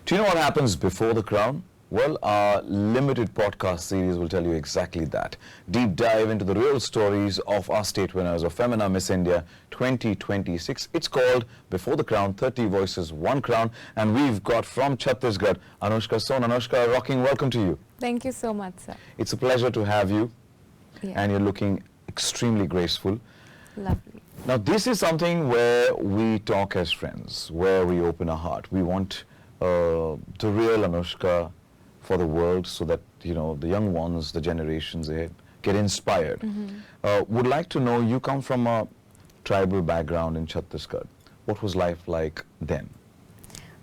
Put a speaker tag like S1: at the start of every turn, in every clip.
S1: Do you know what happens before the crown? Well, our limited podcast series will tell you exactly that. Deep dive into the real stories of our state winners of Femina Miss India 2026. It's called Before the Crown, 30 Voices, One Crown. And we've got from Chhattisgarh, Anushka Sone. Anushka, rocking, welcome to you.
S2: Thank you so much, sir.
S1: It's a pleasure to have you.
S2: Yeah.
S1: And you're looking extremely graceful.
S2: Lovely.
S1: Now, this is something where we talk as friends, where we open our heart. We want the real Anushka for the world so that, you know, the young ones, the generations ahead, get inspired. Would like to know, you come from a tribal background in Chhattisgarh. What was life like then?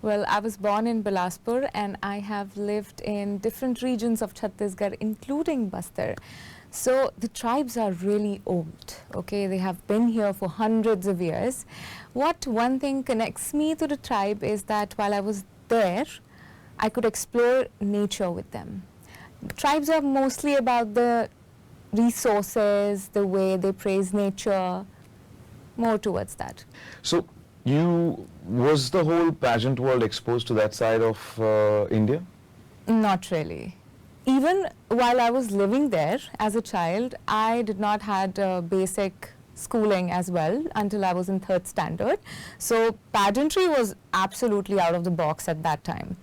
S2: Well, I was born in Bilaspur and I have lived in different regions of Chhattisgarh, including Bastar. So the tribes are really old, okay? They have been here for hundreds of years. What one thing connects me to the tribe is that while I was there, I could explore nature with them. Tribes are mostly about the resources, the way they praise nature, more towards that.
S1: So, was the whole pageant world exposed to that side of India?
S2: Not really. Even while I was living there as a child, I did not had basic schooling as well until I was in 3rd standard. So pageantry was absolutely out of the box at that time.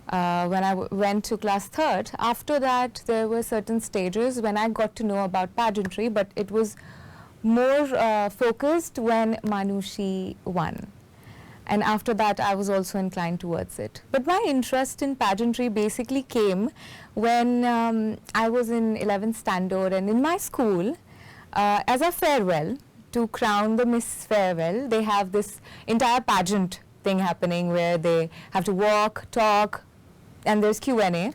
S2: When I went to class 3rd, after that there were certain stages when I got to know about pageantry, but it was more focused when Manushi won. And after that I was also inclined towards it. But my interest in pageantry basically came when I was in 11th standard, and in my school, as a farewell, to crown the Miss Farewell, they have this entire pageant thing happening where they have to walk, talk, and there's Q&A.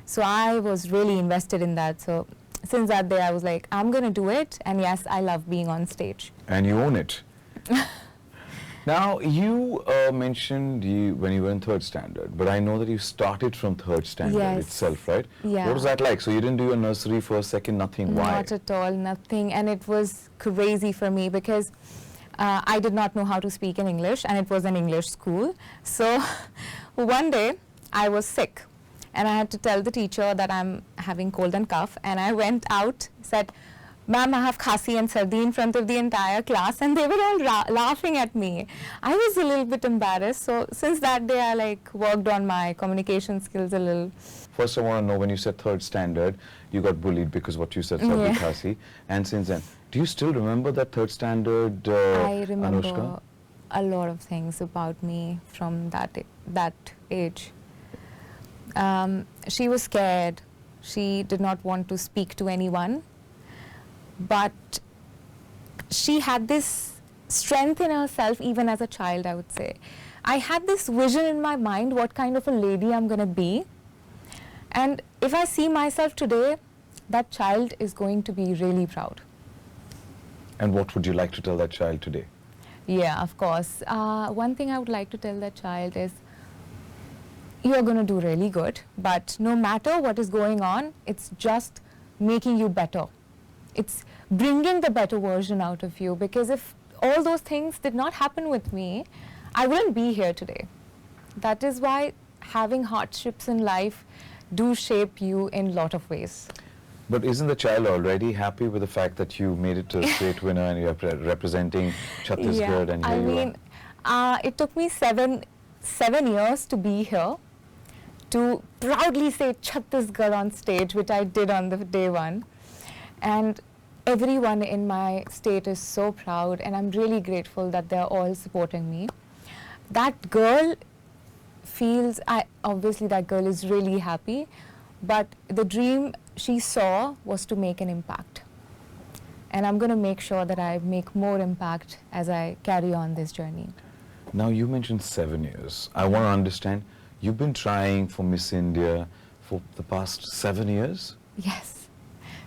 S2: So I was really invested in that. So since that day I was like, I'm going to do it. And yes, I love being on stage.
S1: And you own it. Now, you mentioned when you were in 3rd standard, but I know that you started from 3rd standard itself, right?
S2: Yeah.
S1: What was that like? So you didn't do a nursery, 1st, 2nd, nothing? Why?
S2: Not at all, nothing. And it was crazy for me because I did not know how to speak in English, and it was an English school. So one day I was sick and I had to tell the teacher that I'm having cold and cough, and I went out, said, "Ma'am, I have khasi and sardi," in front of the entire class, and they were all laughing at me. I was a little bit embarrassed. So since that day I worked on my communication skills a little.
S1: First, I want to know, when you said 3rd standard, you got bullied because what you said, sardi khasi, and since then, do you still remember that 3rd standard,
S2: I remember
S1: Anushka?
S2: a lot of things about me from that age. She was scared. She did not want to speak to anyone. But she had this strength in herself even as a child, I would say. I had this vision in my mind what kind of a lady I'm going to be. And if I see myself today, that child is going to be really proud.
S1: And what would you like to tell that child today?
S2: Yeah, of course. One thing I would like to tell that child is, you're going to do really good, but no matter what is going on, it's just making you better. It's bringing the better version out of you, because if all those things did not happen with me, I wouldn't be here today. That is why having hardships in life do shape you in a lot of ways.
S1: But isn't the child already happy with the fact that you made it to a state winner and you're representing Chhattisgarh? And here you are?
S2: It took me seven years to be here, to proudly say Chhattisgarh on stage, which I did on the day one. And everyone in my state is so proud, and I'm really grateful that they're all supporting me. That girl feels, obviously that girl is really happy, but the dream she saw was to make an impact. And I'm going to make sure that I make more impact as I carry on this journey.
S1: Now, you mentioned 7 years. I want to understand, you've been trying for Miss India for the past 7 years?
S2: Yes.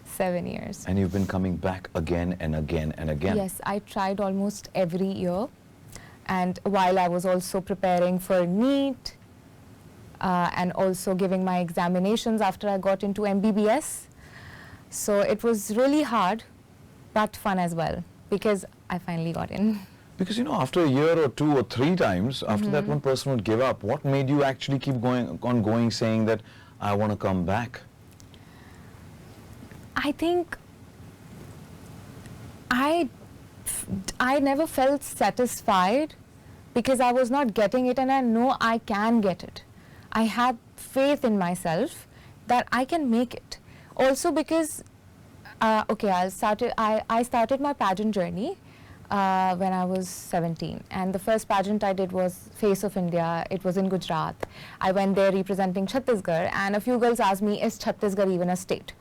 S2: 7 years.
S1: And you've been coming back again and again and again.
S2: Yes, I tried almost every year. And while I was also preparing for NEET and also giving my examinations after I got into MBBS. So it was really hard, but fun as well, because I finally got in.
S1: Because, you know, after a year or two or three times, after that one person would give up, what made you actually keep going, saying that, I want to come back?
S2: I think I never felt satisfied because I was not getting it, and I know I can get it. I had faith in myself that I can make it. Also because, I started my pageant journey when I was 17, and the first pageant I did was Face of India. It was in Gujarat. I went there representing Chhattisgarh, and a few girls asked me, is Chhattisgarh even a state?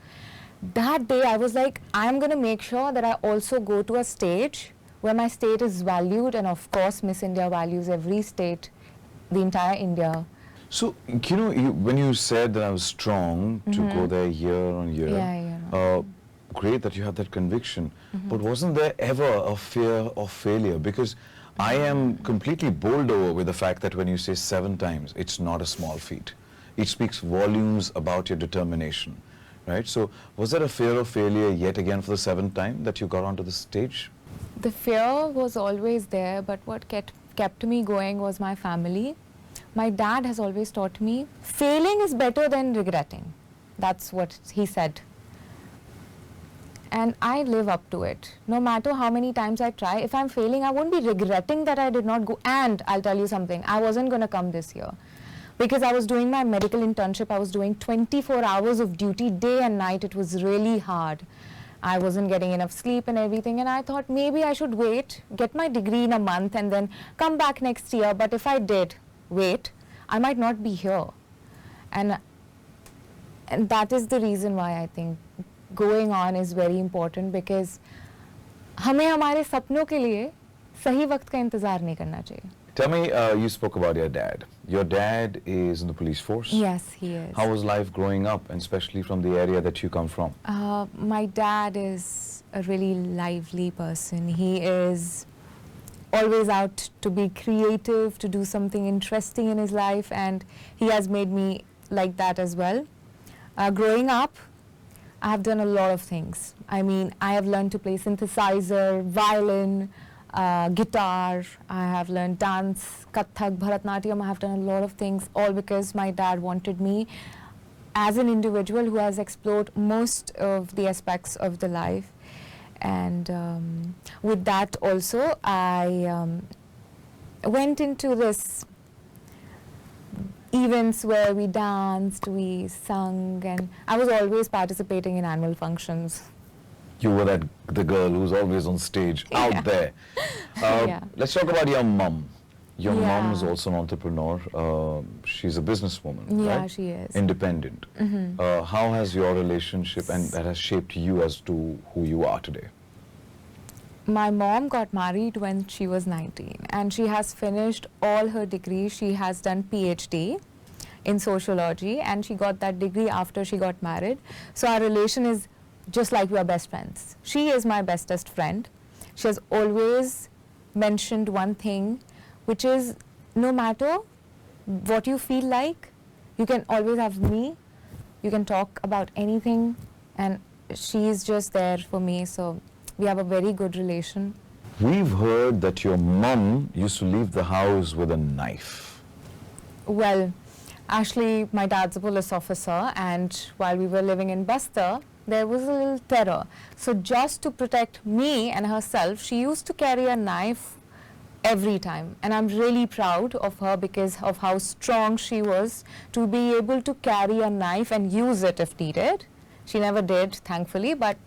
S2: That day I was like, I'm going to make sure that I also go to a stage where my state is valued, and of course Miss India values every state, the entire India.
S1: So, you know, when you said that I was strong to go there year on year, great that you had that conviction, but wasn't there ever a fear of failure? Because I am completely bowled over with the fact that when you say 7 times, it's not a small feat. It speaks volumes about your determination. Right? So, was there a fear of failure yet again for the 7th time that you got onto the stage?
S2: The fear was always there, but what kept me going was my family. My dad has always taught me, failing is better than regretting. That's what he said. And I live up to it. No matter how many times I try, if I'm failing, I won't be regretting that I did not go. And I'll tell you something, I wasn't going to come this year. Because I was doing my medical internship, I was doing 24 hours of duty, day and night. It was really hard. I wasn't getting enough sleep and everything, and I thought maybe I should wait, get my degree in a month and then come back next year. But if I did wait, I might not be here. And that is the reason why I think going on is very important, because हमें हमारे सपनों के लिए सही वक्त का इंतज़ार नहीं करना चाहिए.
S1: Tell me, you spoke about your dad. Your dad is in the police force?
S2: Yes, he is.
S1: How was life growing up, and especially from the area that you come from?
S2: My dad is a really lively person. He is always out to be creative, to do something interesting in his life, and he has made me like that as well. Growing up, I have done a lot of things. I mean, I have learned to play synthesizer, violin, guitar. I have learned dance, Kathak, Bharatnatyam. I have done a lot of things, all because my dad wanted me as an individual who has explored most of the aspects of the life. And with that also, I went into this events where we danced, we sung, and I was always participating in annual functions.
S1: You were the girl who's always on stage, out there. Let's talk about your mum. Your mum is also an entrepreneur. She's a businesswoman,
S2: yeah,
S1: right?
S2: She is.
S1: Independent. How has your relationship and that has shaped you as to who you are today?
S2: My mom got married when she was 19, and she has finished all her degrees. She has done PhD in sociology, and she got that degree after she got married. So our relation is just like we are best friends. She is my bestest friend. She has always mentioned one thing, which is no matter what you feel like, you can always have me. You can talk about anything, and she is just there for me. So we have a very good relation.
S1: We've heard that your mum used to leave the house with a knife.
S2: Well, actually, my dad's a police officer, and while we were living in Bastar, there was a little terror. So just to protect me and herself, she used to carry a knife every time. And I'm really proud of her because of how strong she was to be able to carry a knife and use it if needed. She never did, thankfully, but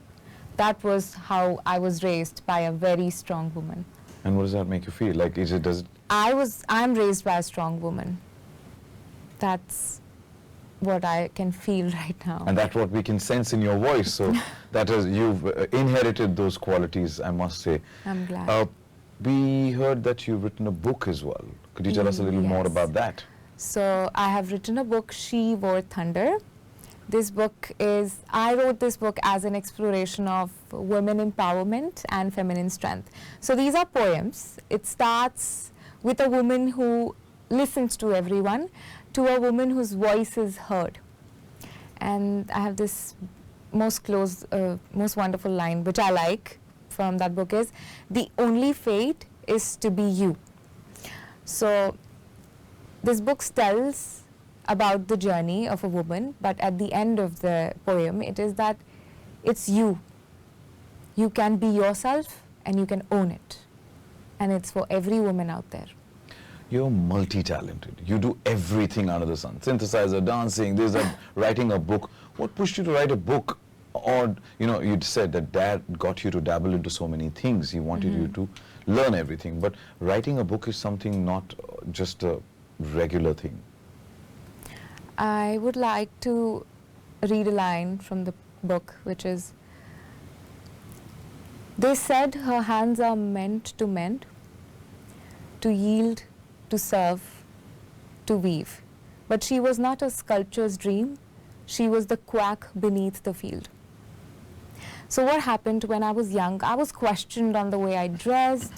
S2: that was how I was raised, by a very strong woman.
S1: And what does that make you feel? Like,
S2: I'm raised by a strong woman. That's what I can feel right now.
S1: And that's what we can sense in your voice. So that is, you've inherited those qualities, I must say.
S2: I'm glad.
S1: We heard that you've written a book as well. Could you tell us a little more about that?
S2: So I have written a book, She Wore Thunder. This book is, I wrote this book as an exploration of women empowerment and feminine strength. So these are poems. It starts with a woman who listens to everyone, to a woman whose voice is heard. And I have this most wonderful line, which I like from that book is, the only fate is to be you. So this book tells about the journey of a woman, but at the end of the poem, it is that it's you. You can be yourself and you can own it. And it's for every woman out there.
S1: You're multi-talented. You do everything under the sun. Synthesizer, dancing, this, that, writing a book. What pushed you to write a book? Or, you know, you'd said that Dad got you to dabble into so many things. He wanted you to learn everything. But writing a book is something not just a regular thing.
S2: I would like to read a line from the book, which is, "They said her hands are meant to mend, to yield, to serve, to weave. But she was not a sculptor's dream. She was the quack beneath the field." So what happened when I was young, I was questioned on the way I dressed,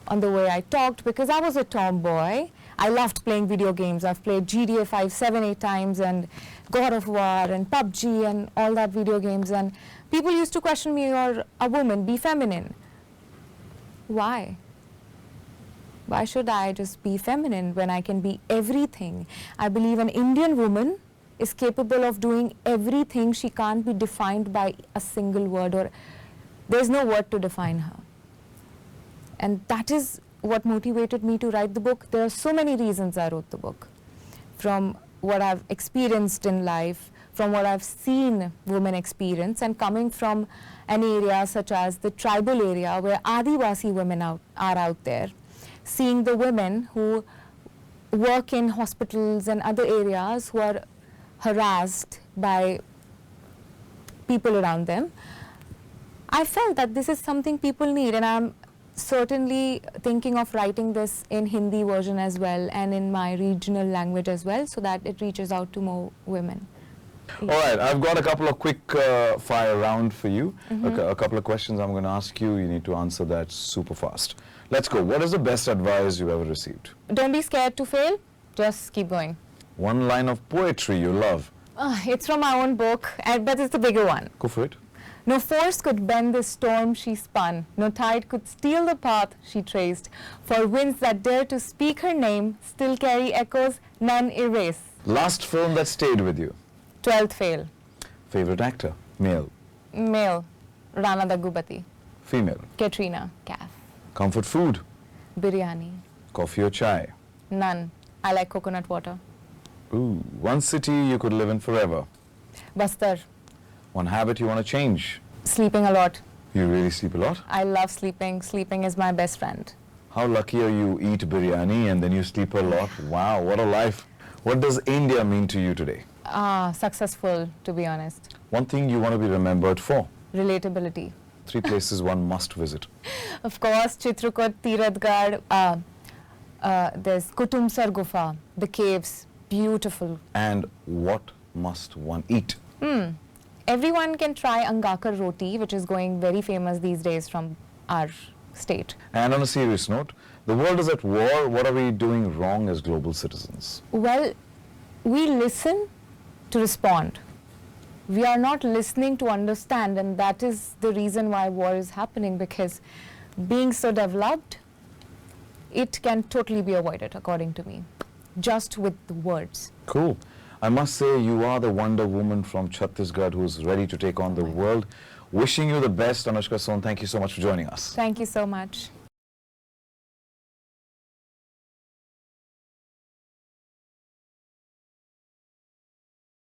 S2: on the way I talked, because I was a tomboy. I loved playing video games. I've played GTA 5 7, 8 times, and God of War and PUBG and all that video games. And people used to question me, "You're a woman, be feminine." Why? Why should I just be feminine when I can be everything? I believe an Indian woman is capable of doing everything. She can't be defined by a single word, or there's no word to define her. And that is what motivated me to write the book. There are so many reasons I wrote the book. From what I've experienced in life, from what I've seen women experience, and coming from an area such as the tribal area where Adivasi women are out there, seeing the women who work in hospitals and other areas who are harassed by people around them, I felt that this is something people need, and I'm certainly thinking of writing this in Hindi version as well and in my regional language as well, so that it reaches out to more women.
S1: All right, I've got a couple of quick fire round for you. A couple of questions I'm going to ask you. You need to answer that super fast. Let's go. What is the best advice you've ever received?
S2: Don't be scared to fail, just keep going.
S1: One line of poetry you love.
S2: It's from my own book, but it's the bigger one.
S1: Go for it.
S2: No force could bend the storm she spun, no tide could steal the path she traced, for winds that dare to speak her name still carry echoes none erase.
S1: Last film that stayed with you?
S2: 12th fail.
S1: Favorite actor? Male.
S2: Male, Rana Daggubati.
S1: Female.
S2: Katrina Kaif.
S1: Comfort food?
S2: Biryani.
S1: Coffee or chai?
S2: None. I like coconut water.
S1: Ooh, one city you could live in forever?
S2: Bastar.
S1: One habit you want to change?
S2: Sleeping a lot.
S1: You really sleep a lot?
S2: I love sleeping. Sleeping is my best friend.
S1: How lucky are you? Eat biryani and then you sleep a lot. Wow, what a life. What does India mean to you today?
S2: Successful, to be honest.
S1: One thing you want to be remembered for?
S2: Relatability.
S1: 3 places one must visit.
S2: Of course, Chitrakoot, Tiratgarh, there's Kutumsar Gufa, the caves, beautiful.
S1: And what must one eat?
S2: Everyone can try Angakar roti, which is going very famous these days from our state.
S1: And on a serious note, the world is at war. What are we doing wrong as global citizens?
S2: Well, we listen to respond. We are not listening to understand, and that is the reason why war is happening, because being so developed, it can totally be avoided, according to me, just with the words.
S1: Cool. I must say you are the Wonder Woman from Chhattisgarh who's ready to take on the world. Wishing you the best, Anushka Sone. Thank you so much for joining us.
S2: Thank you so much.